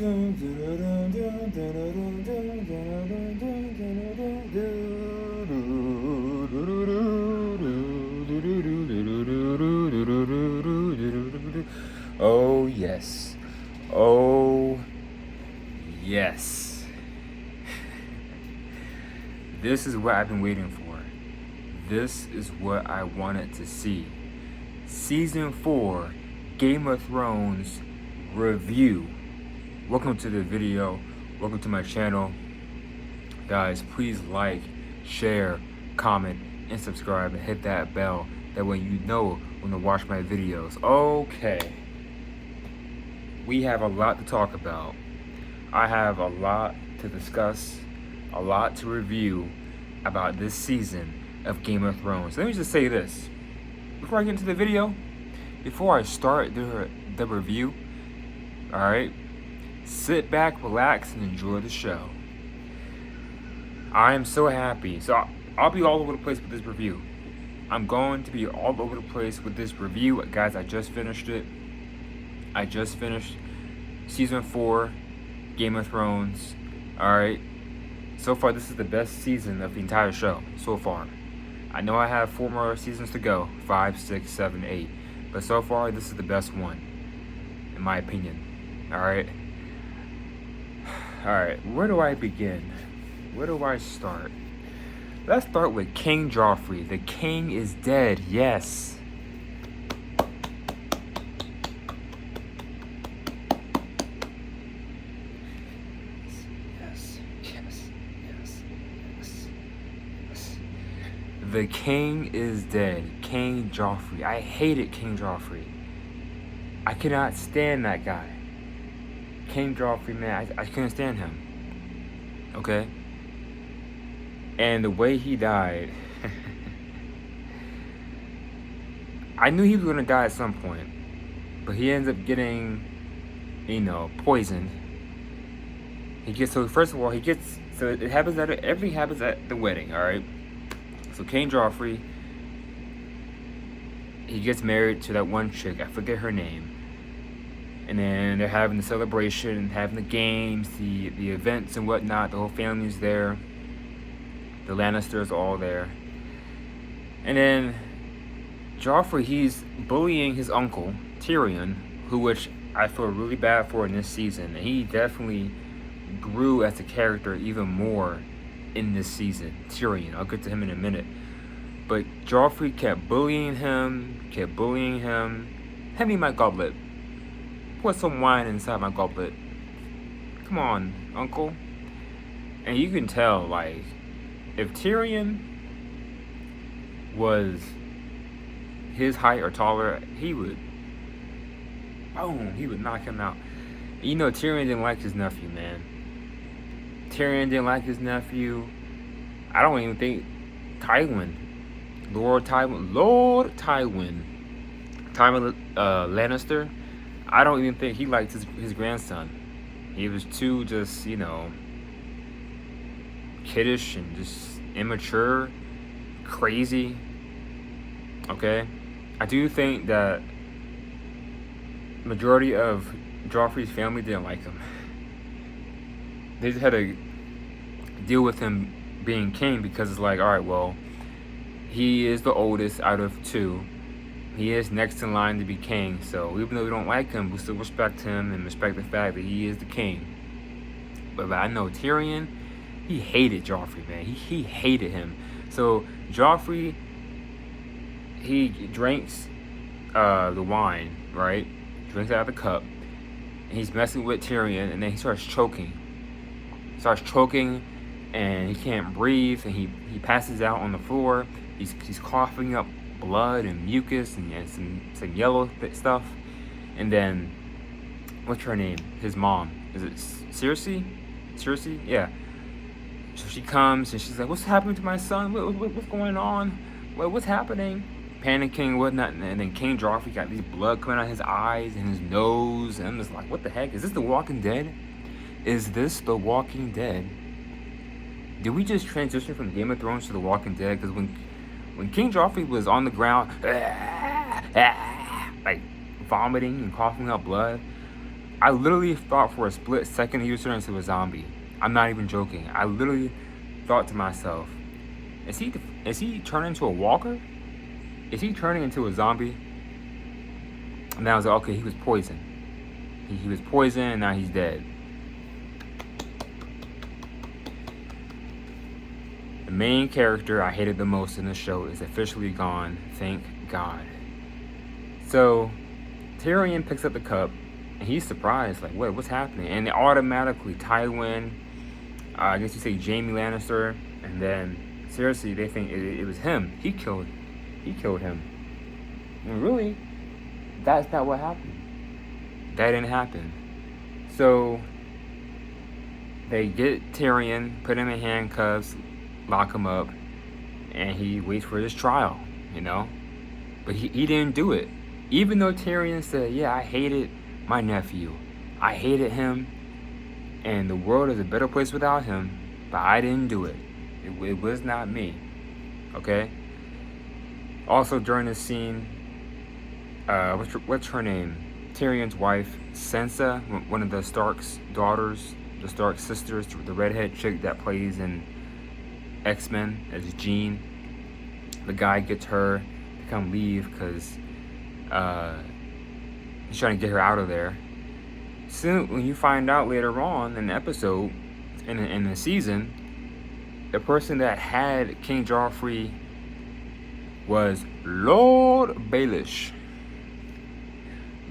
Oh yes. Oh yes. This is what I've been waiting for. This is what I wanted to see. Season 4 Game of Thrones review. Welcome to the video. Welcome to my channel. Guys, please like, share, comment, and subscribe, and hit that bell. That way you know when to watch my videos. Okay. We have a lot to talk about. I have a lot to discuss, a lot to review about this season of Game of Thrones. Let me just say this. Before I get into the video, before I start the review, alright, sit back, relax, and enjoy the show. I am so happy. So I'll be all over the place with this review. I'm going to be all over the place with this review. Guys, I just finished it. I just finished Season 4, Game of Thrones. Alright. So far, this is the best season of the entire show. So far. I know I have 4 more seasons to go. 5, 6, 7, 8. But so far, this is the best one. In my opinion. Alright. Alright, where do I begin? Where do I start? Let's start with King Joffrey. The king is dead. Yes. The king is dead. King Joffrey. I hated King Joffrey. I could not stand that guy. King Joffrey, man, I couldn't stand him. Okay? And the way he died, I knew he was going to die at some point. But he ends up getting, poisoned. So it happens everything happens at the wedding, alright? So King Joffrey, he gets married to that one chick, I forget her name. And then they're having the celebration, having the games, the events and whatnot. The whole family's there. The Lannisters are all there. And then Joffrey, he's bullying his uncle, Tyrion, which I feel really bad for in this season. And he definitely grew as a character even more in this season. Tyrion, I'll get to him in a minute. But Joffrey kept bullying him. Hand me my goblet. Put some wine inside my goblet. Come on, uncle. And you can tell, like, if Tyrion was his height or taller, he would knock him out. You know, Tyrion didn't like his nephew, man. Tyrion didn't like his nephew. I don't even think Lord Tywin Lannister, I don't even think he liked his grandson. He was too just, kiddish and just immature, crazy. Okay? I do think that majority of Joffrey's family didn't like him. They just had to deal with him being king because it's like, alright, well, he is the oldest out of 2. He is next in line to be king. So even though we don't like him, we still respect him and respect the fact that he is the king. But I know Tyrion, he hated Joffrey, man. He hated him. So Joffrey, he drinks the wine, right? Drinks out of the cup. And he's messing with Tyrion, and then he starts choking. And he can't breathe, and he passes out on the floor. He's coughing up blood and mucus and some yellow stuff. And then, what's her name? His mom. Is it Cersei? Cersei? Yeah. So she comes and she's like, "What's happening to my son? What's going on? What's happening?" Panicking and whatnot. And then King Joffrey got these blood coming out of his eyes and his nose. And I'm just like, what the heck? Is this The Walking Dead? Is this The Walking Dead? Did we just transition from Game of Thrones to The Walking Dead? Because when King Joffrey was on the ground, like vomiting and coughing up blood, I literally thought for a split second he was turning into a zombie. I'm not even joking. I literally thought to myself, is he turning into a walker? Is he turning into a zombie? And then I was like, okay, he was poisoned. He was poisoned and now he's dead. The main character I hated the most in the show is officially gone, thank God. So Tyrion picks up the cup and he's surprised, like, what's happening? And automatically Tywin, I guess you say Jaime Lannister, and then seriously they think it was him. He killed him. And really, that's not what happened. That didn't happen. So they get Tyrion, put him in handcuffs, lock him up, and he waits for his trial, you know? But he didn't do it. Even though Tyrion said, yeah, I hated my nephew. I hated him, and the world is a better place without him, but I didn't do it. It was not me, okay? Also during this scene, what's her name? Tyrion's wife, Sansa, one of the Stark's daughters, the Stark sisters, the redhead chick that plays in X-Men as Jean. The guy gets her to come leave because he's trying to get her out of there. Soon, when you find out later on in the episode, in the season, the person that had King Joffrey was Lord Baelish.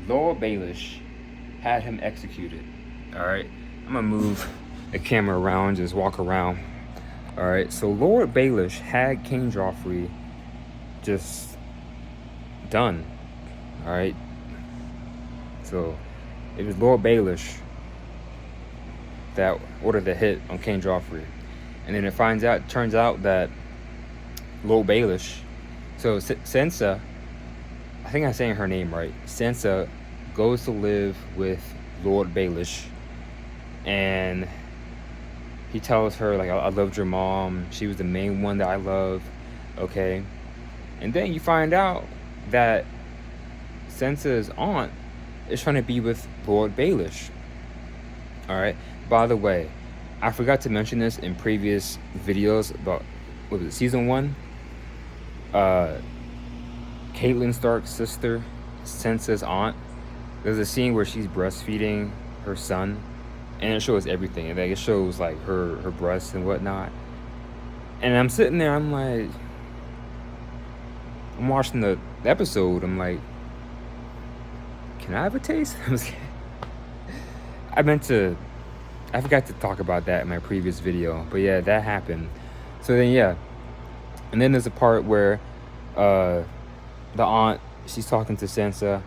Lord Baelish had him executed. Alright, I'm gonna move the camera around, just walk around. Alright, so Lord Baelish had King Joffrey just done. Alright, so it was Lord Baelish that ordered the hit on King Joffrey. And then it turns out that Lord Baelish, so Sansa, I think I'm saying her name right, Sansa goes to live with Lord Baelish, and he tells her, like, I loved your mom, she was the main one that I loved, okay? And then you find out that Sansa's aunt is trying to be with Lord Baelish. Alright, by the way, I forgot to mention this in previous videos about, what was it, season 1? Catelyn Stark's sister, Sansa's aunt, there's a scene where she's breastfeeding her son, and it shows everything. And like, it shows like her breasts and whatnot. And I'm sitting there, I'm like, I'm watching the episode, I'm like, can I have a taste? I forgot to talk about that in my previous video, but yeah, that happened. So then, yeah, and then there's a part where the aunt, she's talking to Sansa.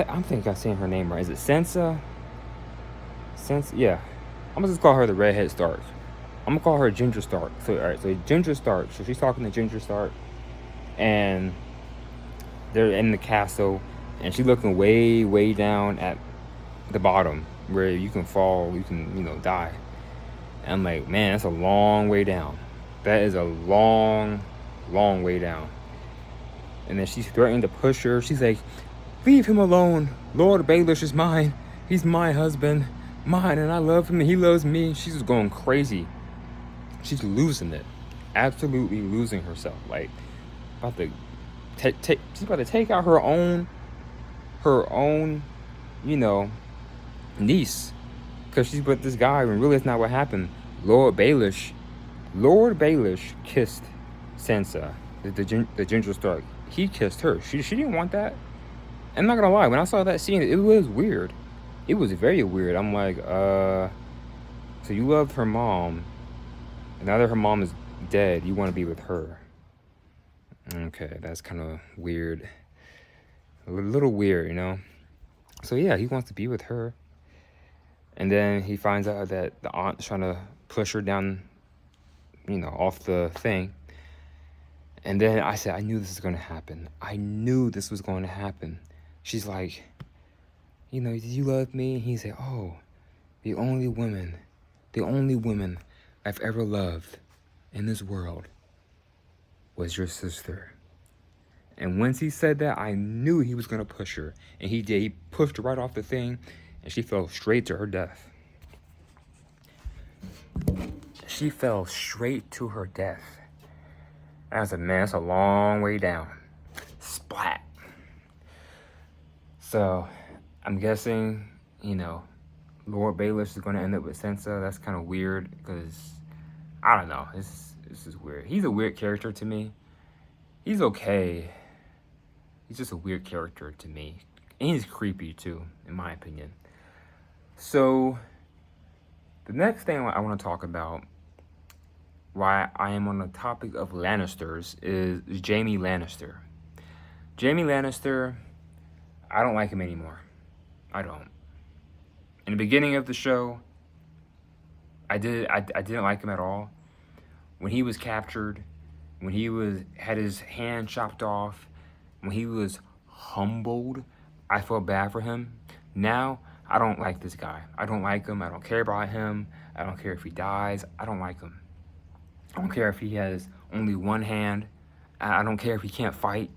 I'm thinking I'm saying her name right. Is it Sansa? Sansa, yeah. I'm gonna just call her the redhead Stark. I'm gonna call her Ginger Stark. So all right, so Ginger Stark. So she's talking to Ginger Stark, and they're in the castle, and she's looking way down at the bottom where you can fall, you can die. And I'm like, man, that's a long way down. That is a long way down. And then she's threatening to push her. She's like, leave him alone. Lord Baelish is mine. He's my husband. Mine, and I love him and he loves me. She's just going crazy. She's losing it. Absolutely losing herself. Like, about to she's about to take out her own, niece. Because she's with this guy when really that's not what happened. Lord Baelish kissed Sansa, the Ginger Stark. He kissed her. She didn't want that. I'm not gonna lie, when I saw that scene, it was weird. It was very weird. I'm like, so you loved her mom, and now that her mom is dead, you want to be with her. Okay, that's kind of weird. A little weird, So yeah, he wants to be with her. And then he finds out that the aunt's trying to push her down, off the thing. And then I said, I knew this was going to happen. I knew this was going to happen. She's like, did you love me? And he said, oh, the only woman I've ever loved in this world was your sister. And once he said that, I knew he was going to push her. And he did. He pushed her right off the thing. and she fell straight to her death. She fell straight to her death. That's a long way down. Splat. So, I'm guessing, Lord Baelish is going to end up with Sansa. That's kind of weird because, I don't know. This is weird. He's a weird character to me. He's okay. He's just a weird character to me. And he's creepy too, in my opinion. So, the next thing I want to talk about, why I am on the topic of Lannisters, is Jaime Lannister. Jaime Lannister, I don't like him anymore. I don't. In the beginning of the show, I didn't like him at all. When he was captured, when he had his hand chopped off, when he was humbled, I felt bad for him. Now, I don't like this guy. I don't like him. I don't care about him. I don't care if he dies. I don't like him. I don't care if he has only one hand. I don't care if he can't fight.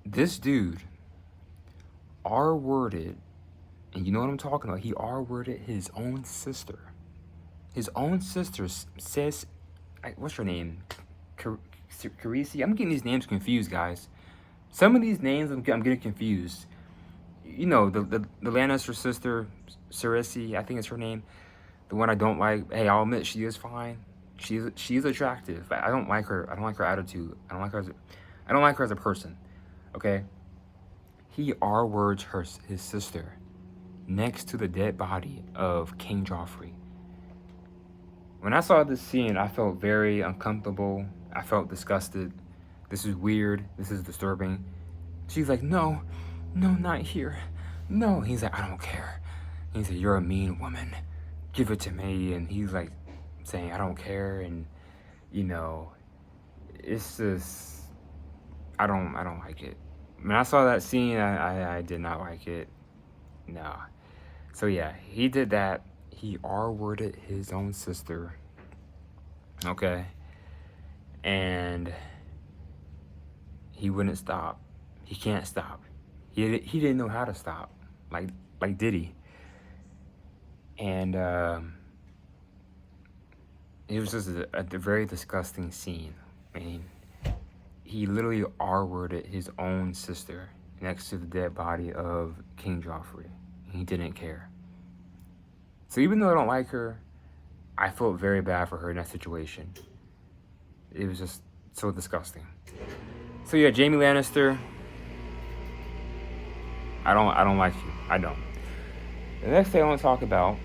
This dude R-worded, and you know what I'm talking about, he R-worded his own sister. His own sister says, what's her name? Khaleesi? I'm getting these names confused, guys. Some of these names I'm getting confused. The Lannister sister, Cersei, I think it's her name. The one I don't like. Hey, I'll admit she is fine. She's attractive. But I don't like her. I don't like her attitude. I don't like her as a person. Okay. He R-words his sister next to the dead body of King Joffrey. When I saw this scene, I felt very uncomfortable. I felt disgusted. This is weird. This is disturbing. She's like, no, not here. No. He's like, I don't care. He's like, you're a mean woman. Give it to me. And he's like saying, I don't care. And, it's just, I don't like it. When I saw that scene, I did not like it. No. So yeah, he did that. He R-worded his own sister. Okay. And he wouldn't stop. He can't stop. He didn't know how to stop. Like Diddy. And it was just a very disgusting scene. I mean, he literally R-worded his own sister next to the dead body of King Joffrey. He didn't care. So even though I don't like her, I felt very bad for her in that situation. It was just so disgusting. So yeah, Jaime Lannister, I don't like you. I don't. The next thing I want to talk about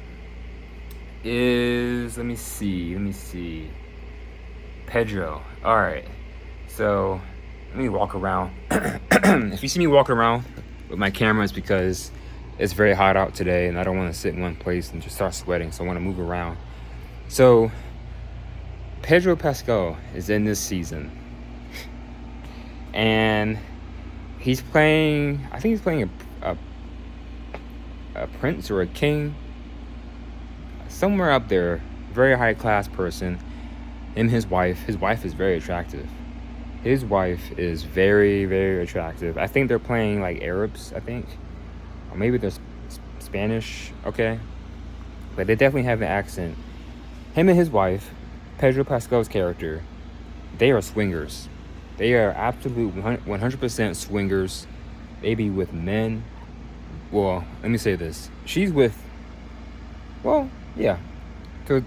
is, let me see. Pedro. All right. So let me walk around. If you see me walking around with my camera, it's because it's very hot out today and I don't want to sit in one place and just start sweating. So I want to move around. So Pedro Pascal is in this season. And he's playing, I think he's playing a prince or a king. Somewhere up there, very high class person. And his wife is very attractive. His wife is very, very attractive. I think they're playing like Arabs, I think. Or maybe they're Spanish, okay? But they definitely have an accent. Him and his wife, Pedro Pascal's character, they are swingers. They are absolute 100% swingers. They be with men. Well, let me say this. She's with, well, yeah. So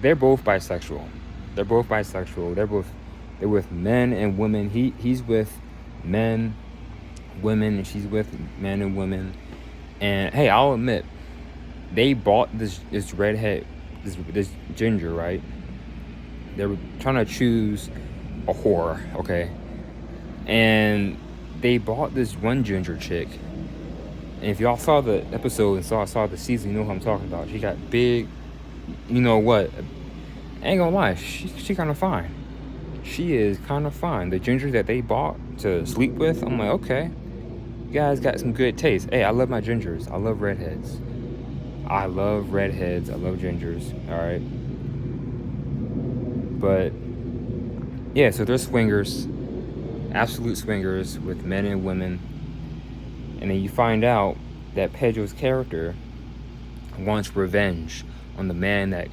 they're both bisexual. They're with men and women. He's with men, women, and she's with men and women. And hey, I'll admit, they bought this redhead, this ginger, right? They were trying to choose a whore, okay? And they bought this one ginger chick. And if y'all saw the episode and saw the season, you know who I'm talking about. She got big. You know what? I ain't gonna lie, she kind of fine. She is kind of fine. The ginger that they bought to sleep with, I'm like, okay, you guys got some good taste. Hey, I love my gingers. I love redheads. I love gingers. All right. But yeah, so they're swingers, absolute swingers with men and women. And then you find out that Pedro's character wants revenge on the man that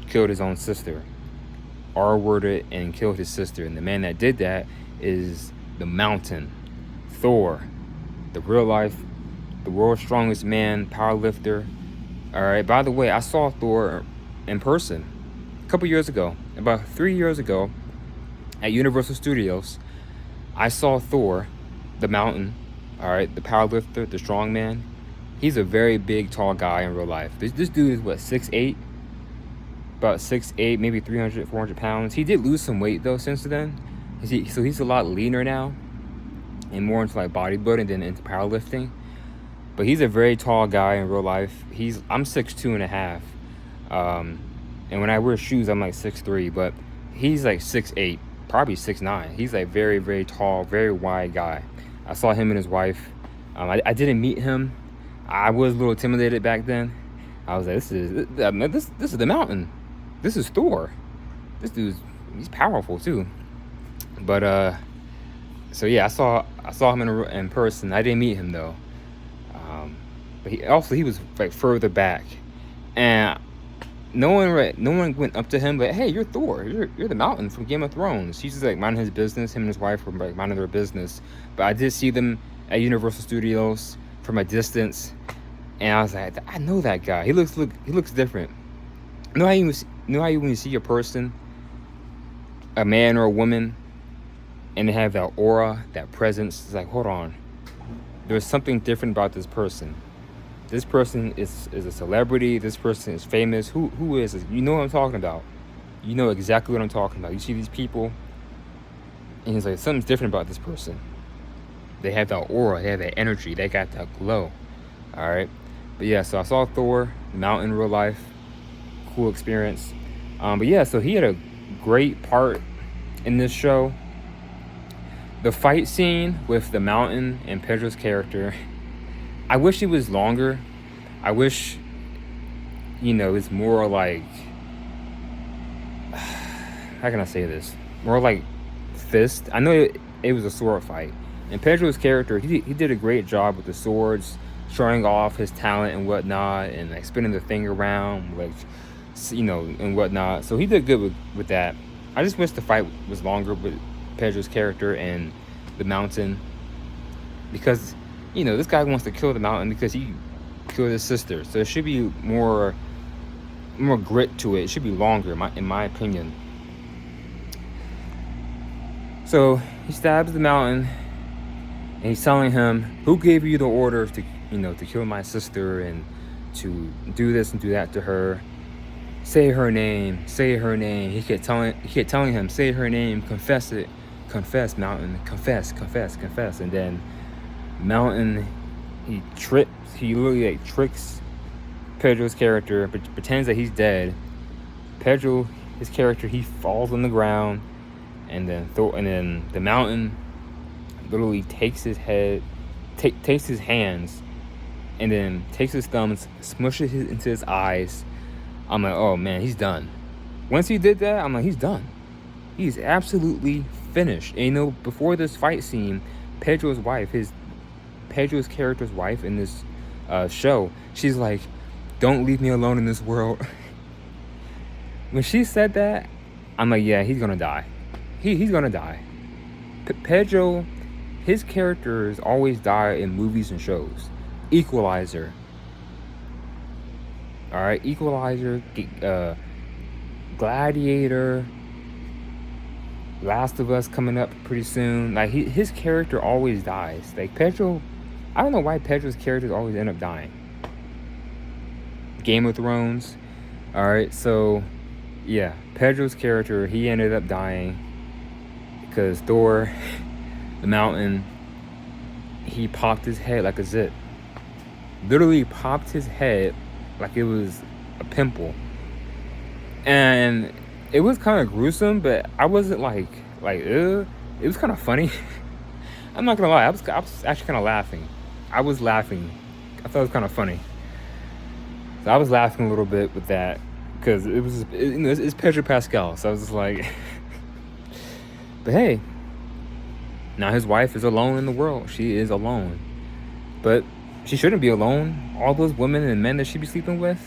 killed his own sister, R-worded and killed his sister. And the man that did that is the Mountain, Thor, the real life, the world's strongest man, powerlifter. All right, by the way, I saw Thor in person a couple years ago, about 3 years ago at Universal Studios. I saw Thor, the Mountain, all right, the powerlifter, the strong man. He's a very big, tall guy in real life. This dude is what, 6'8"? About 6'8", maybe 300, 400 pounds. He did lose some weight though since then. So he's a lot leaner now and more into like bodybuilding than into powerlifting. But he's a very tall guy in real life. I'm 6'2.5". And when I wear shoes, I'm like 6'3", but he's like 6'8", probably 6'9". He's like very, very tall, very wide guy. I saw him and his wife. I didn't meet him. I was a little intimidated back then. I was like, this is the Mountain. This is Thor. This he's powerful too. But so yeah, I saw him in person. I didn't meet him though. But he was like further back, and no one went up to him. But hey, you're Thor. You're the Mountain from Game of Thrones. He's just like minding his business. Him and his wife were like minding their business. But I did see them at Universal Studios from a distance, and I was like, I know that guy. He looks different. You know how you when you see a person, a man or a woman, and they have that aura, that presence. It's like, hold on, there's something different about this person. This person is a celebrity. This person is famous. Who is this? You know what I'm talking about. You know exactly what I'm talking about. You see these people, and it's like something's different about this person. They have that aura. They have that energy. They got that glow. All right. But yeah, so I saw Thor, Mountain, in real life. Cool experience. But yeah, so he had a great part in this show. The fight scene with the Mountain and Pedro's character, I wish it was longer. I wish, it's more like, how can I say this? More like fist. I know it was a sword fight. And Pedro's character, he did a great job with the swords, showing off his talent and whatnot, and like spinning the thing around, like, and whatnot. So he did good with that. I just wish the fight was longer with Pedro's character and the Mountain, because this guy wants to kill the Mountain because he killed his sister. So it should be more grit to it. It should be longer, in my opinion. So he stabs the Mountain, and he's telling him, "Who gave you the orders to kill my sister and to do this and do that to her? Say her name. Say her name." He kept telling him, "Say her name. Confess it. Confess, Mountain. Confess, confess, confess." And then Mountain, he literally like tricks Pedro's character, but pretends that he's dead. Pedro, his character, he falls on the ground, and then the Mountain literally takes his head, takes his hands, and then takes his thumbs, smushes it into his eyes. I'm like, oh man, he's done. Once he did that, I'm like, he's done. He's absolutely finished. And before this fight scene, Pedro's character's wife in this show, she's like, "Don't leave me alone in this world." When she said that, I'm like, yeah, he's gonna die. He's gonna die. Pedro, his characters always die in movies and shows. Equalizer. All right, Equalizer, Gladiator, Last of Us coming up pretty soon. Like his character always dies. Like Pedro, I don't know why Pedro's characters always end up dying. Game of Thrones. All right, so yeah, Pedro's character, he ended up dying because Thor, the Mountain, he popped his head like a zit. Literally popped his head like it was a pimple. And it was kind of gruesome, but I wasn't like ugh. It was kind of funny. I'm not gonna lie, I was actually kind of laughing. I was laughing. I thought it was kind of funny. So I was laughing a little bit with that because it's Pedro Pascal. So I was just like, but hey, now his wife is alone in the world. She is alone, but she shouldn't be alone. All those women and men that she be sleeping with,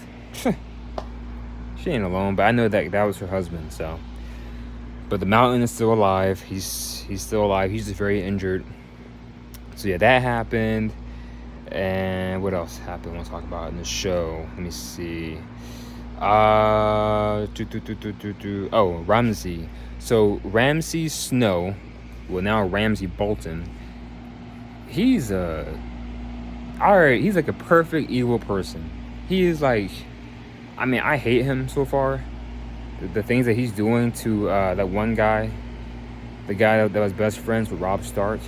she ain't alone. But I know that was her husband. So, but the Mountain is still alive. He's still alive. He's just very injured. So yeah, that happened. And what else happened? I want to talk about in the show. Let me see. Oh, Ramsay. So Ramsay Snow, well now Ramsay Bolton. He's like a perfect evil person. He is like, I mean, I hate him so far. The things that he's doing to that one guy, the guy that was best friends with Robb Stark.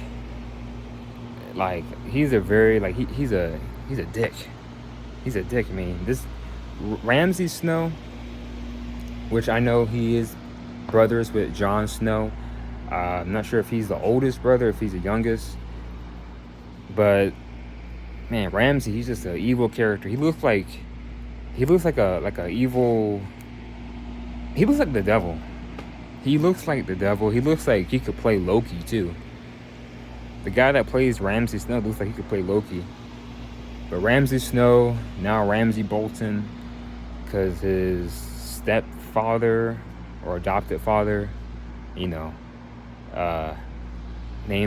Like, he's a very, like, he's a dick. He's a dick. I mean, this Ramsay Snow, which I know he is brothers with Jon Snow. I'm not sure if he's the oldest brother, if he's the youngest. But man, Ramsay, he's just an evil character. He looks like a evil. He looks like the devil. He looks like the devil. He looks like he could play Loki too. The guy that plays Ramsay Snow looks like he could play Loki. But Ramsay Snow, now Ramsay Bolton, because his stepfather or adopted father, named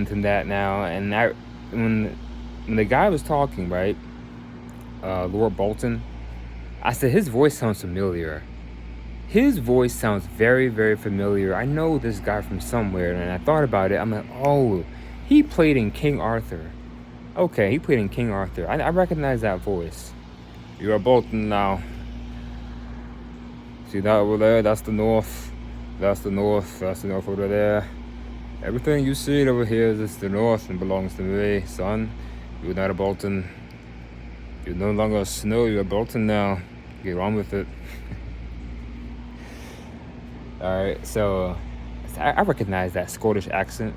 him that now. And when the guy was talking, right, Lord Bolton, I said his voice sounds familiar. His voice sounds very, very familiar. I know this guy from somewhere, and I thought about it. I'm like, oh, he played in King Arthur. Okay, he played in King Arthur. I recognize that voice. You are Bolton now. See that over there? That's the north. That's the north. That's the north over there. Everything you see over here is the north and belongs to me, son. You're not a Bolton. You're no longer a Snow. You're a Bolton now. Get on with it. Alright, so I recognize that Scottish accent.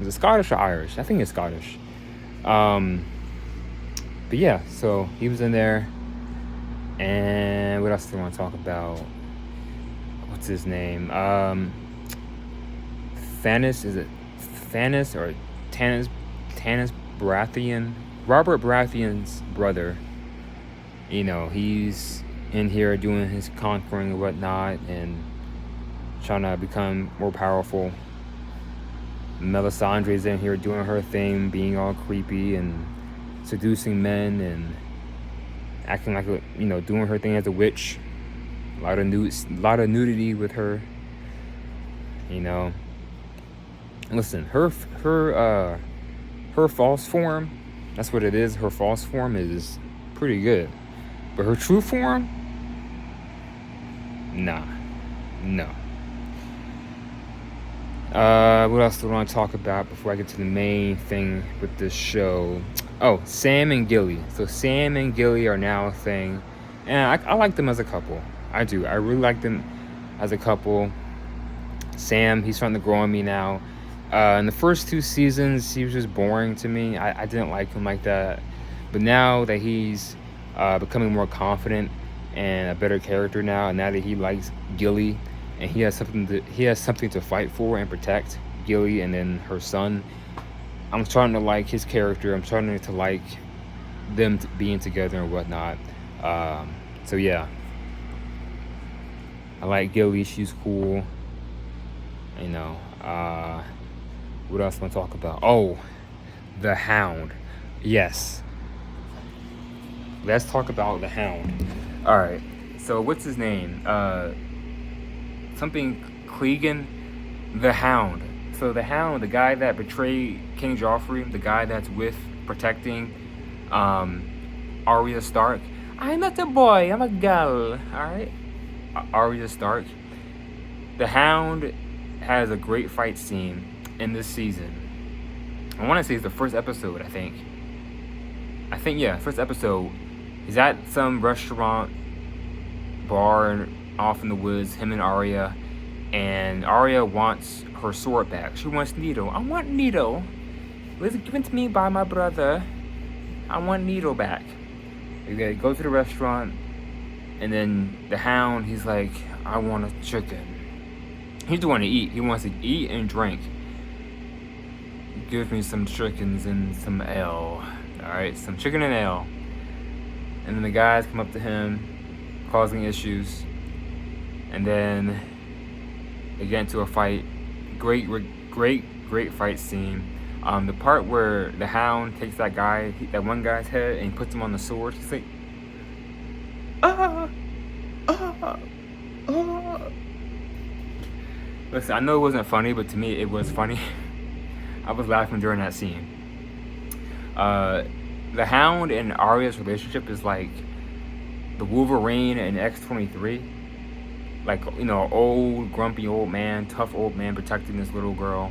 Is it Scottish or Irish? I think it's Scottish. But yeah, so he was in there. And what else do I want to talk about? What's his name? Thanos, is it Thanos or Tanis Baratheon? Robert Baratheon's brother. He's in here doing his conquering and whatnot and trying to become more powerful. Melisandre's in here doing her thing, being all creepy and seducing men and acting like doing her thing as a witch. A lot of nudity with her. Listen, her false form, that's what it is. Her false form is pretty good, but her true form, no. What else do I want to talk about before I get to the main thing with this show? Oh, Sam and Gilly. So Sam and Gilly are now a thing. And I like them as a couple. I do. I really like them as a couple. Sam, he's starting to grow on me now. In the first 2 seasons, he was just boring to me. I didn't like him like that. But now that he's becoming more confident and a better character now, and now that he likes Gilly, and he has something to fight for and protect, Gilly and then her son, I'm starting to like his character. I'm starting to like them being together and whatnot. So yeah, I like Gilly. She's cool. What else do I want to talk about? Oh, the Hound. Yes. Let's talk about the Hound. All right. So what's his name? Something Clegane, the Hound. So the Hound, the guy that betrayed King Joffrey, the guy that's protecting Arya Stark. I'm not a boy, I'm a girl. Alright? Arya Stark. The Hound has a great fight scene in this season. I want to say it's the first episode, I think, first episode. He's at some restaurant, bar, off in the woods, him and Arya, and Arya wants her sword back. She wants Needle. I want Needle. It was given to me by my brother. I want Needle back. They go to the restaurant, and then the Hound, he's like, I want a chicken. He's the one to eat. He wants to eat and drink. Give me some chickens and some ale. All Alright, some chicken and ale. And then the guys come up to him, causing issues. And then they get into a fight. Great fight scene. The part where the Hound takes that one guy's head, and he puts him on the sword. He's like, ah, ah, ah. Listen, I know it wasn't funny, but to me it was funny. I was laughing during that scene. The Hound and Arya's relationship is like the Wolverine and X-23. Like, old, grumpy old man, tough old man protecting this little girl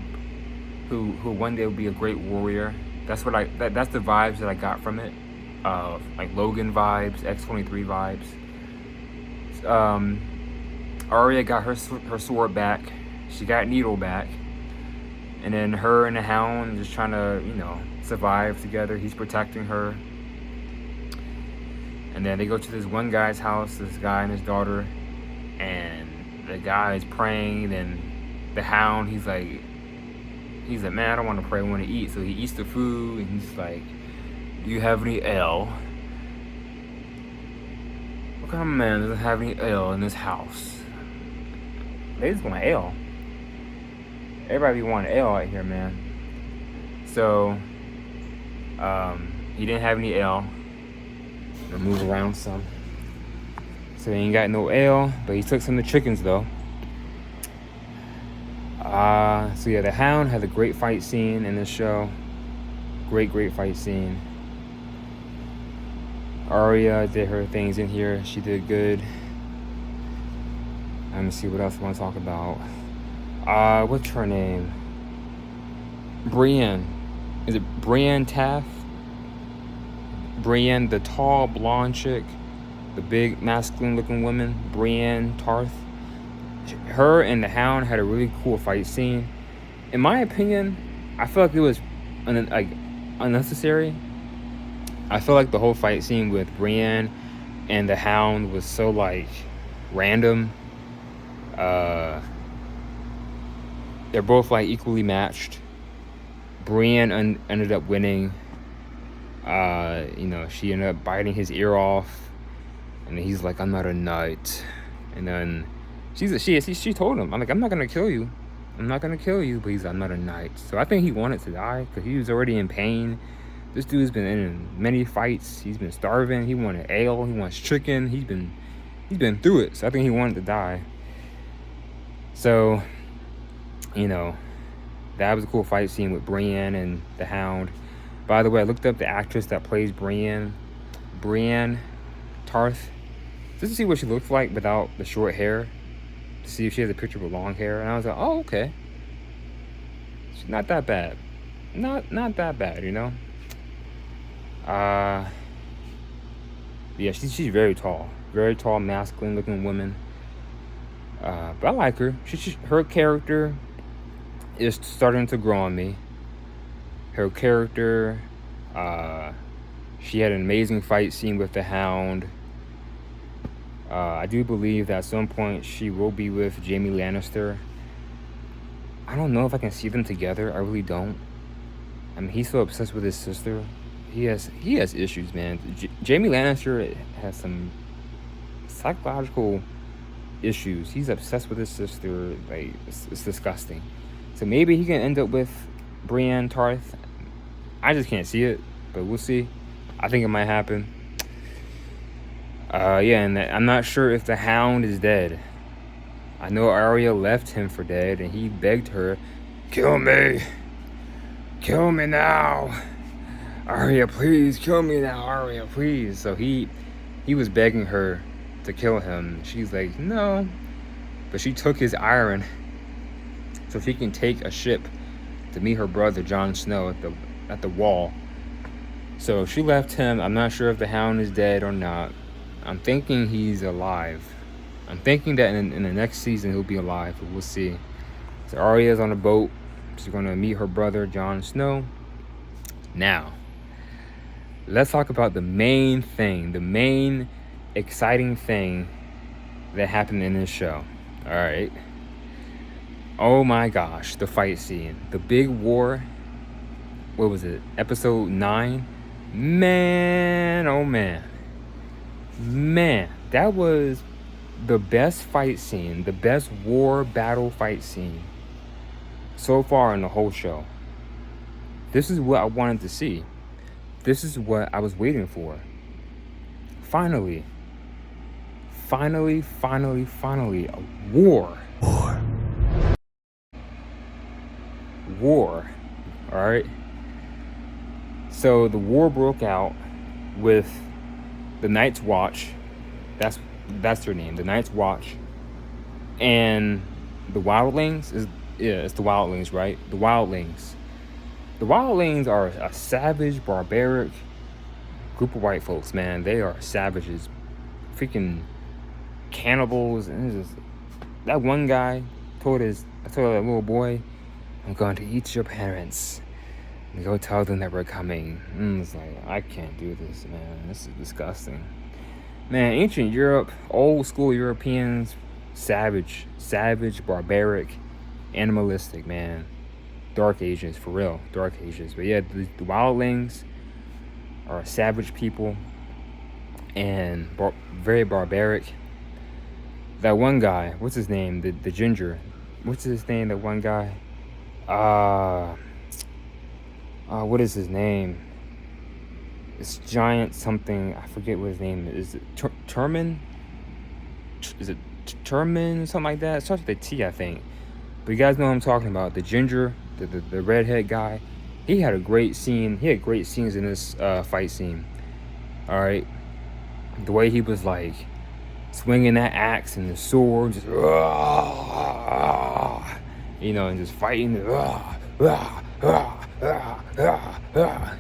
who one day will be a great warrior. That's what that's the vibes that I got from it. Like Logan vibes, X-23 vibes. Arya got her sword back. She got Needle back. And then her and the Hound just trying to, survive together. He's protecting her. And then they go to this one guy's house, this guy and his daughter. And the guy is praying. And the Hound, he's like, man, I don't want to pray, I want to eat. So he eats the food. And he's like, do you have any ale? What kind of man doesn't have any ale in this house? Ladies want ale. Everybody be wanting ale out here, man. So, he didn't have any ale. I'll move around some. So he ain't got no ale, but he took some of the chickens though. So yeah, the Hound had a great fight scene in this show. Great fight scene. Arya did her things in here. She did good. Let me see what else I want to talk about. What's her name? Brienne. Is it Brienne Taff? Brienne, the tall blonde chick, the big masculine looking woman, Brienne Tarth. Her and the Hound had a really cool fight scene. In my opinion, I feel like it was unnecessary. I feel like the whole fight scene with Brienne and the Hound was so random. They're both equally matched. Brienne ended up winning. She ended up biting his ear off, and then he's like, "I'm not a knight." And then she told him, I'm not gonna kill you. I'm not gonna kill you, but he's like, I'm not a knight. So I think he wanted to die because he was already in pain. This dude's been in many fights. He's been starving. He wanted ale. He wants chicken. He's been through it. So I think he wanted to die. So, that was a cool fight scene with Brienne and the Hound. By the way, I looked up the actress that plays Brienne Tarth, just to see what she looks like without the short hair, to see if she has a picture with long hair. And I was like, oh, okay. She's not that bad. Not that bad, Yeah, she's very tall, masculine looking woman. But I like her. Her character is starting to grow on me. Her character, she had an amazing fight scene with the Hound. I do believe that at some point she will be with Jaime Lannister. I don't know if I can see them together. I really don't. I mean, he's so obsessed with his sister. He has issues, man. Jaime Lannister has some psychological issues. He's obsessed with his sister. It's disgusting. So maybe he can end up with Brienne Tarth. I just can't see it, but we'll see. I think it might happen. And I'm not sure if the Hound is dead. I know Arya left him for dead, and he begged her, "Kill me. Kill me now. Arya, please, kill me now, Arya, please." So he was begging her to kill him. She's like, no. But she took his iron so she can take a ship to meet her brother, Jon Snow, at the wall. So she left him. I'm not sure if the Hound is dead or not. I'm thinking he's alive. I'm thinking that in the next season he'll be alive, but we'll see. So Arya's on a boat. She's going to meet her brother, Jon Snow. Now, let's talk about the main thing, the main exciting thing that happened in this show. All right. Oh my gosh, the fight scene. The big war. What was it? Episode 9? Man, oh man. Man, that was the best fight scene, the best war battle fight scene so far in the whole show. This is what I wanted to see. This is what I was waiting for. Finally, a war. War. All right. So the war broke out with the Night's Watch. That's their name, the Night's Watch. And the Wildlings it's the Wildlings, right? The Wildlings. The Wildlings are a savage, barbaric group of white folks, man. They are savages, freaking cannibals. And it's just, that one guy told that little boy, "I'm going to eat your parents. And go tell them that we're coming." It's like, I can't do this, man. This is disgusting. Man, ancient Europe, old school Europeans, savage, barbaric, animalistic, man. Dark Ages, for real, Dark Ages. But yeah, the Wildlings are savage people and very barbaric. That one guy, what's his name? The ginger. What's his name? That one guy. What is his name? It's giant something. I forget what his name is. Is it Turman? Is it Turman? Something like that. It starts with a T, I think. But you guys know what I'm talking about. The ginger, the redhead guy. He had a great scene. He had great scenes in this fight scene. All right. The way he was like swinging that axe and the sword, just and just fighting,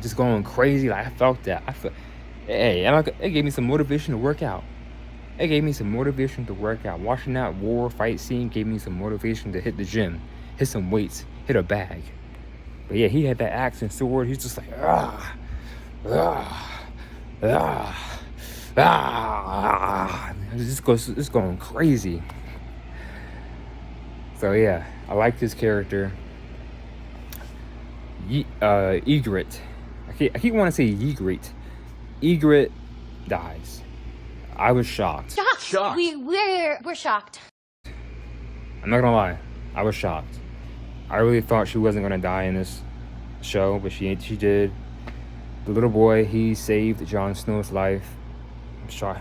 just going crazy. Like, I felt that. It gave me some motivation to work out. Watching that war fight scene gave me some motivation to hit the gym, hit some weights, hit a bag. But yeah, he had that axe and sword. He's just like, it's going crazy. So yeah, I like this character. Ygritte. I keep wanting to say Ygritte. Ygritte dies. I was shocked. Shocked. We're shocked. I'm not gonna lie. I was shocked. I really thought she wasn't gonna die in this show, but she did. The little boy, he saved Jon Snow's life. He shot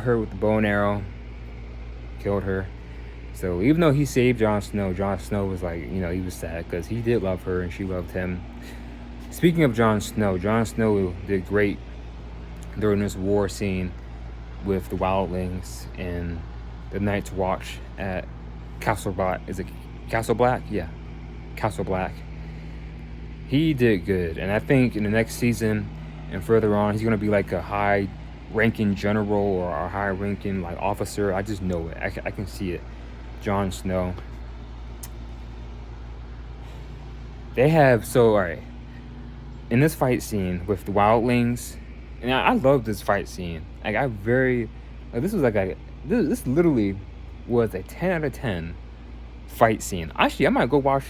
her with the bow and arrow, killed her. So even though he saved Jon Snow was like, he was sad because he did love her and she loved him. Speaking of Jon Snow did great during this war scene with the Wildlings and the Night's Watch at Castle Black. Is it Castle Black? Yeah, Castle Black. He did good, and I think in the next season and further on, he's gonna be like a high-ranking general or a high-ranking like officer. I just know it. I can see it. Jon Snow. They have all right. In this fight scene with the Wildlings, and I love this fight scene. Like this literally was a 10 out of 10 fight scene. Actually, I might go back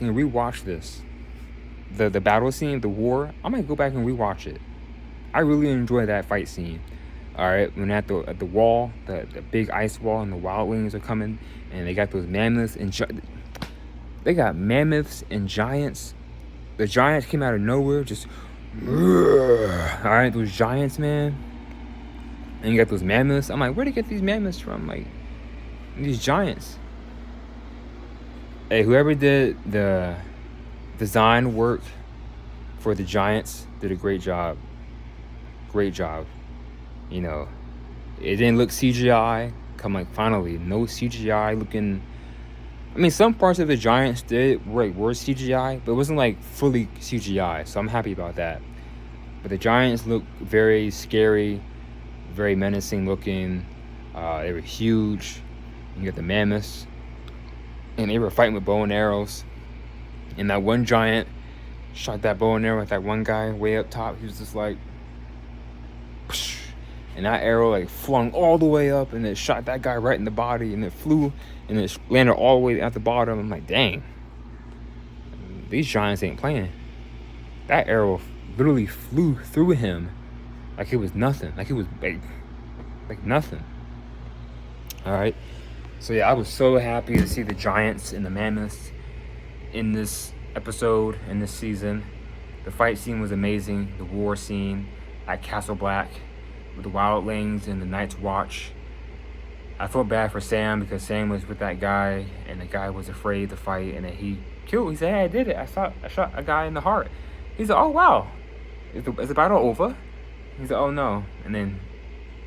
and rewatch this. The battle scene, the war, I might go back and rewatch it. I really enjoy that fight scene. All right, when at the wall, the big ice wall, and the Wildlings are coming, and they got those mammoths and giants. The giants came out of nowhere, just all right, those giants, man. And you got those mammoths. I'm like, where'd they get these mammoths from? Like, these giants. Hey, whoever did the design work for the giants did a great job. Great job. It didn't look CGI. Finally, no CGI looking. I mean, some parts of the giants were CGI, but it wasn't like fully CGI, so I'm happy about that. But the giants look very scary, very menacing looking. They were huge. You got the mammoths, and they were fighting with bow and arrows. And that one giant shot that bow and arrow at that one guy way up top. He was just like, psh, and that arrow like flung all the way up, and it shot that guy right in the body, and it flew, and it landed all the way at the bottom. I'm like, dang, these giants ain't playing. That arrow literally flew through him like it was nothing. Like it was like nothing. All right. So yeah, I was so happy to see the giants and the mammoths in this episode, in this season. The fight scene was amazing. The war scene at Castle Black with the wildlings and the Night's Watch. I felt bad for Sam because Sam was with that guy and the guy was afraid to fight, and then he said, hey, I did it. I shot a guy in the heart. He said, oh wow, is the battle over? He said, oh no. And then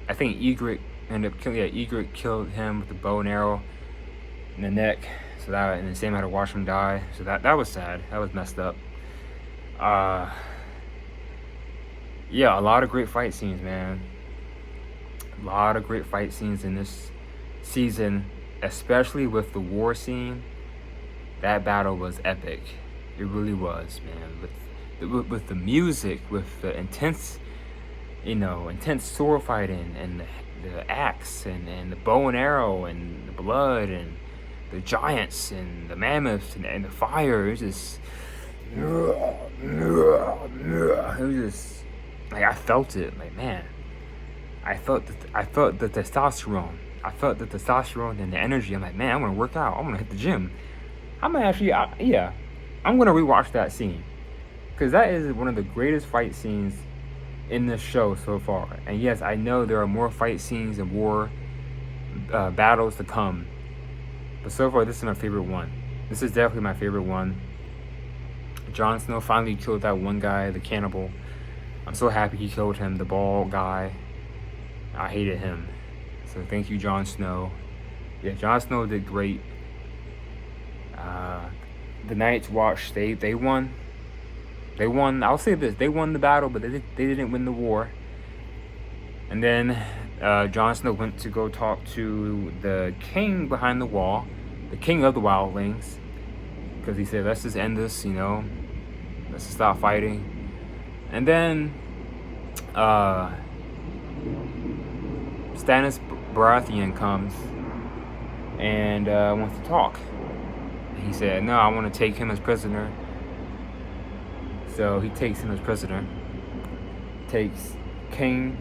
I think Egret ended up killing, Egret killed him with the bow and arrow in the neck. So that, and then Sam had to watch him die. So that was sad. That was messed up. Yeah, a lot of great fight scenes, man. A lot of great fight scenes in this season, especially with the war scene. That battle was epic. It really was, man. With the music, with the intense sword fighting, and the axe, and the bow and arrow, and the blood, and the giants, and the mammoths, and the fire. It was just like, I felt it. Like, man, I felt the testosterone. I felt the testosterone and the energy. I'm like, man, I'm gonna work out. I'm gonna hit the gym. I'm gonna actually, I'm gonna rewatch that scene, because that is one of the greatest fight scenes in this show so far. And yes, I know there are more fight scenes and war battles to come, but so far this is my favorite one. This is definitely my favorite one. Jon Snow finally killed that one guy, the cannibal. I'm so happy he killed him, the bald guy. I hated him. So thank you, Jon Snow. Yeah, Jon Snow did great. The Night's Watch, they won. They won. I'll say this: they won the battle, but they didn't win the war. And then Jon Snow went to go talk to the king behind the wall, the king of the wildlings, because he said, "Let's just end this, Let's just stop fighting." And then Stannis Baratheon comes and wants to talk. He said, no, I want to take him as prisoner. So he takes him as prisoner. Takes King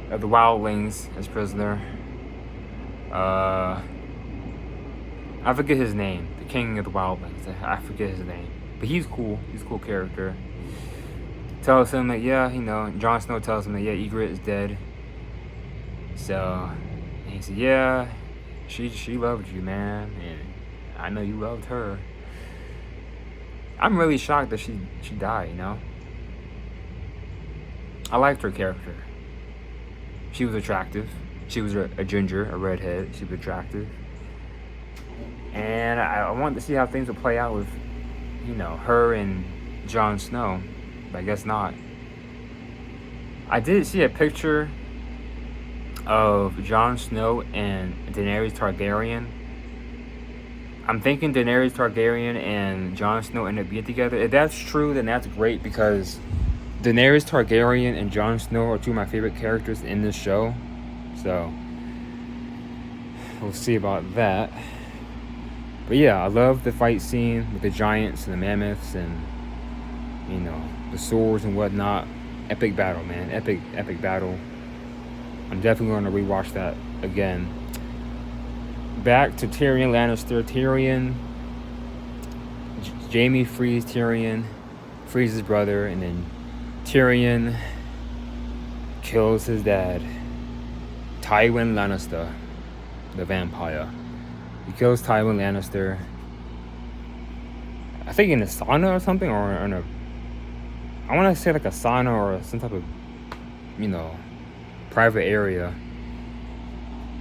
of the Wildlings as prisoner. I forget his name. The King of the Wildlings. I forget his name. But he's cool. He's a cool character. Tells him that, Jon Snow tells him that, Egret is dead. So, and he said, yeah, she loved you, man. And I know you loved her. I'm really shocked that she died, I liked her character. She was attractive. She was a ginger, a redhead. She was attractive. And I wanted to see how things would play out with, her and Jon Snow. But I guess not. I did see a picture of Jon Snow and Daenerys Targaryen. I'm thinking Daenerys Targaryen and Jon Snow end up being together. If that's true, then that's great, because Daenerys Targaryen and Jon Snow are two of my favorite characters in this show. So we'll see about that. But yeah, I love the fight scene with the giants and the mammoths and the swords and whatnot. Epic battle, man. Epic battle. I'm definitely going to rewatch that again. Back to Tyrion Lannister. Jaime frees Tyrion, frees his brother, and then Tyrion kills his dad, Tywin Lannister, the vampire. He kills Tywin Lannister, I think in a sauna or something, or in I want to say like a sauna or some type of, private area.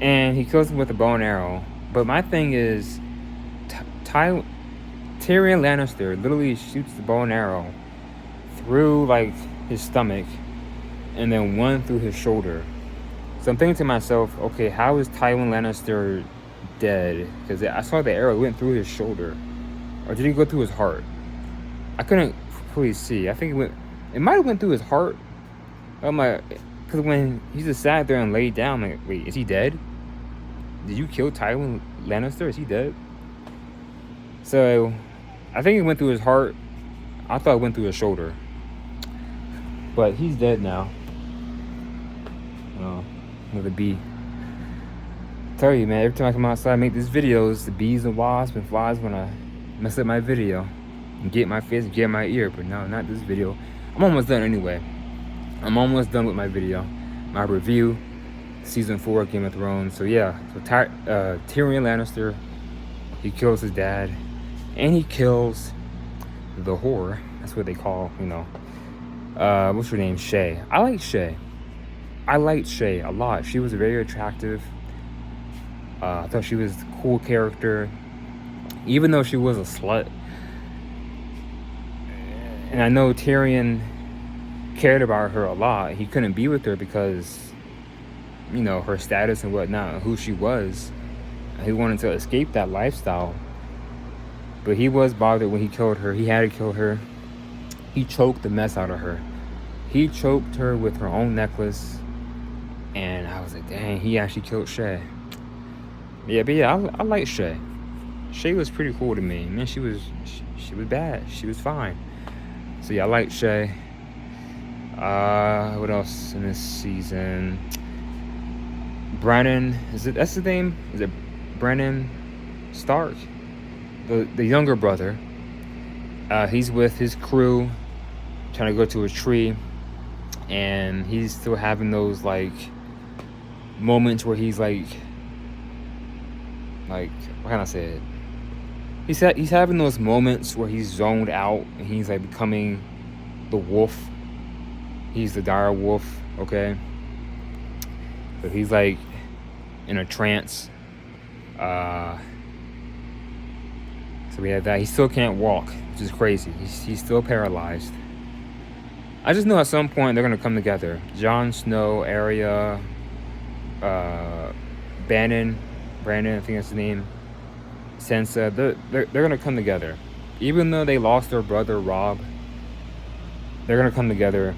And he kills him with a bow and arrow. But my thing is, Tyrion Lannister literally shoots the bow and arrow through like his stomach and then one through his shoulder. So I'm thinking to myself, okay, how is Tywin Lannister dead? Because I saw the arrow went through his shoulder, or did it go through his heart? I couldn't fully see. I think it might have went through his heart. I'm like, because when he just sat there and laid down, I'm like, wait, is he dead? Did you kill Tywin Lannister? Is he dead? So I think it went through his heart. I thought it went through his shoulder. But he's dead now. Another bee. Tell you, man, every time I come outside and make these videos, the bees and wasps and flies want to mess up my video and get my face and get my ear. But no, not this video. I'm almost done anyway. I'm almost done with my video, my review, season 4 of Game of Thrones. So yeah, so Tyrion Lannister, he kills his dad, and he kills the whore. That's what they call, what's her name? Shay. I like Shay. I liked Shay a lot. She was very attractive. I thought she was a cool character, even though she was a slut. And I know Tyrion cared about her a lot. He couldn't be with her because, her status and whatnot, and who she was. He wanted to escape that lifestyle. But he was bothered when he killed her. He had to kill her. He choked the mess out of her. He choked her with her own necklace. And I was like, dang, he actually killed Shay. Yeah, but yeah, I like Shay. Shay was pretty cool to me. Man, she was bad. She was fine. So yeah, I like Shay. What else in this season? Brennan, that's his name? Is it Brennan Stark? The younger brother. He's with his crew, trying to go to a tree, and he's still having those moments where he's like what can I say? He's having those moments where he's zoned out and he's becoming the wolf. He's the dire wolf, okay? So he's in a trance. So we have that. He still can't walk, which is crazy. He's still paralyzed. I just know at some point they're gonna come together. Jon Snow, Arya, Brandon, I think that's his name. Sansa, they're gonna come together. Even though they lost their brother Robb, they're gonna come together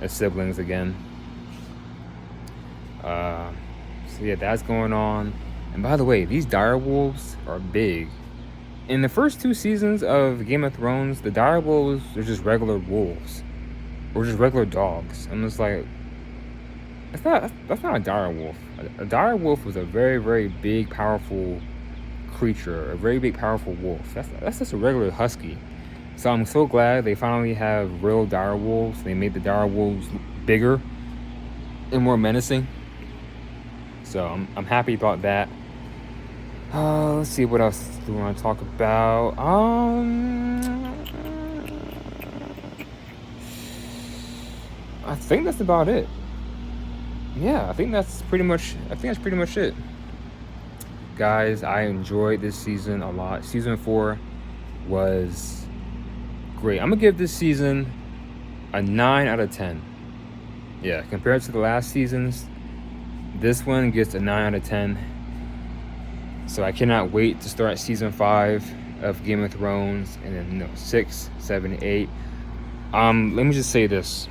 as siblings again. So yeah, that's going on. And by the way, these dire wolves are big. In the first 2 seasons of Game of Thrones, the dire wolves are just regular wolves, or just regular dogs. I'm just like, that's not a dire wolf. A dire wolf was a very, very big, powerful creature, a very big, powerful wolf. That's just a regular husky. So I'm so glad they finally have real dire wolves. They made the dire wolves bigger and more menacing. So I'm happy about that. Let's see, what else do we want to talk about? I think that's about it. Yeah, I think that's pretty much it. Guys, I enjoyed this season a lot. Season 4 was great. I'm gonna give this season a 9 out of 10. Yeah, compared to the last seasons, this one gets a 9 out of 10. So I cannot wait to start season 5 of Game of Thrones, and then 6, 7, 8. Let me just say this.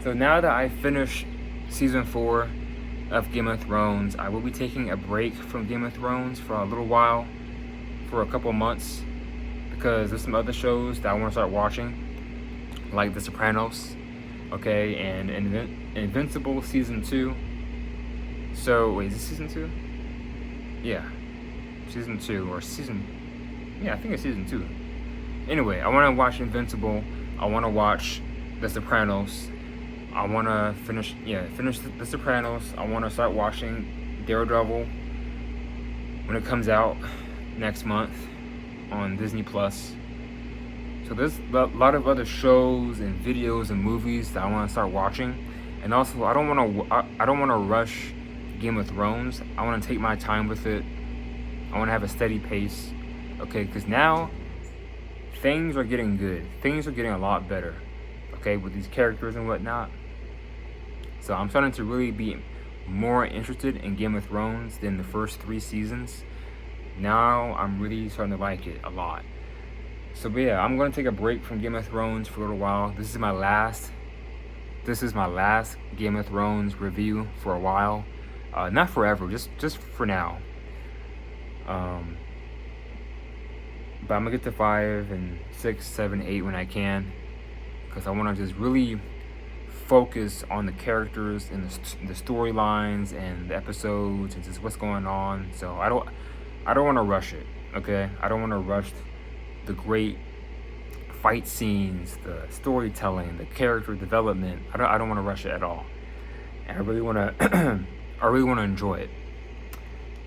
So now that I finished season 4 of Game of Thrones, I will be taking a break from Game of Thrones for a little while, for a couple months, because there's some other shows that I want to start watching, like The Sopranos, okay, and Invincible season 2. So wait, is this season 2? Yeah, season 2 or season. Yeah, I think it's season 2. Anyway, I want to watch Invincible. I want to watch The Sopranos. I want to finish The Sopranos. I want to start watching Daredevil when it comes out next month on Disney Plus. So there's a lot of other shows and videos and movies that I want to start watching. And also, I don't want to rush Game of Thrones. I want to take my time with it. I want to have a steady pace, okay? Because now things are getting good. Things are getting a lot better, okay, with these characters and whatnot. So I'm starting to really be more interested in Game of Thrones than the first 3 seasons. Now I'm really starting to like it a lot. So but yeah, I'm going to take a break from Game of Thrones for a little while. This is my last Game of Thrones review for a while. Not forever, just for now. but I'm gonna get to 5 and 6, 7, 8 when I can, because I want to just really focus on the characters and the storylines and the episodes and just what's going on. So I don't want to rush it. Okay, I don't want to rush the great fight scenes, the storytelling, the character development. I don't want to rush it at all. And I really want to I really want to enjoy it.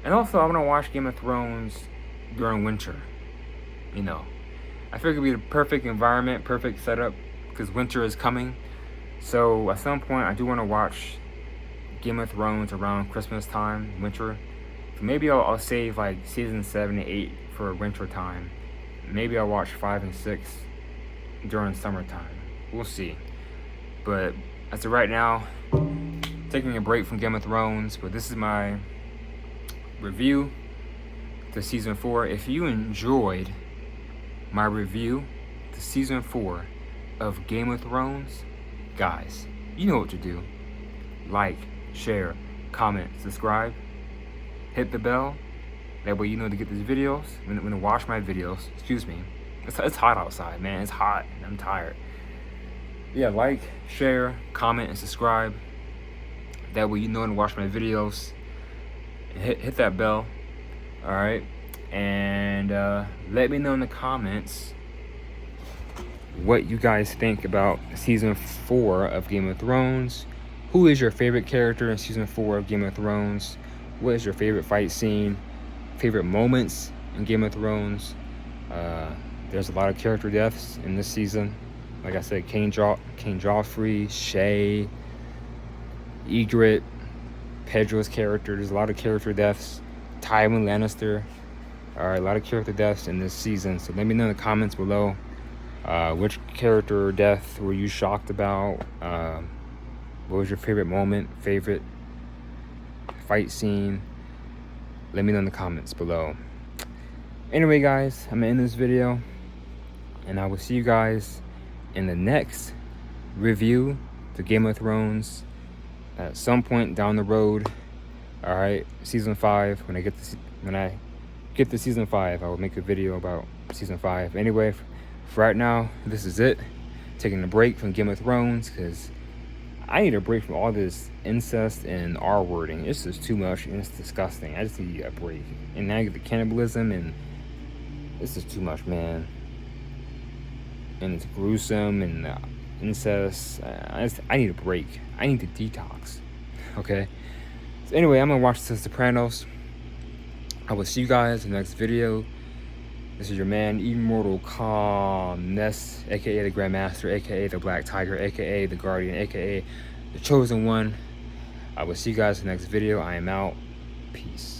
And also I want to watch Game of Thrones during winter. You know, I figure it'd be the perfect environment, perfect setup, because winter is coming. So at some point I do want to watch Game of Thrones around Christmas time, winter. So maybe I'll save like season 7 and 8 for winter time. Maybe I'll watch 5 and 6 during summertime. We'll see. But as of right now, taking a break from Game of Thrones, but this is my review to season 4. If you enjoyed my review to season 4 of Game of Thrones, guys, you know what to do. Like, share, comment, subscribe, hit the bell. That way you know to get these videos, when to watch my videos. Excuse me. It's hot outside, man. It's hot and I'm tired. Yeah, like, share, comment, and subscribe. That way you know to watch my videos. Hit that bell. Alright. And let me know in the comments what you guys think about season 4 of Game of Thrones. Who is your favorite character in season 4 of Game of Thrones? What is your favorite fight scene? Favorite moments in Game of Thrones? There's a lot of character deaths in this season. Like I said, King Joffrey, Shae, Ygritte, Pedro's character. There's a lot of character deaths. Tywin Lannister. Alright, a lot of character deaths in this season. So let me know in the comments below. Which character death were you shocked about? What was your favorite moment? Favorite fight scene? Let me know in the comments below. Anyway, guys, I'm gonna end this video, and I will see you guys in the next review to Game of Thrones at some point down the road. All right, season 5. When I get to season 5, I will make a video about season 5. Anyway, for right now, this is it. Taking a break from Game of Thrones because I need a break from all this incest and R wording. It's just too much and it's disgusting. I just need a break. And now you get the cannibalism and it's just too much, man. And it's gruesome and incest. I need a break. I need to detox. Okay? So anyway, I'm going to watch The Sopranos. I will see you guys in the next video. This is your man, Immortal Calmness, aka the Grandmaster, aka the Black Tiger, aka the Guardian, aka the Chosen One. I will see you guys in the next video. I am out. Peace.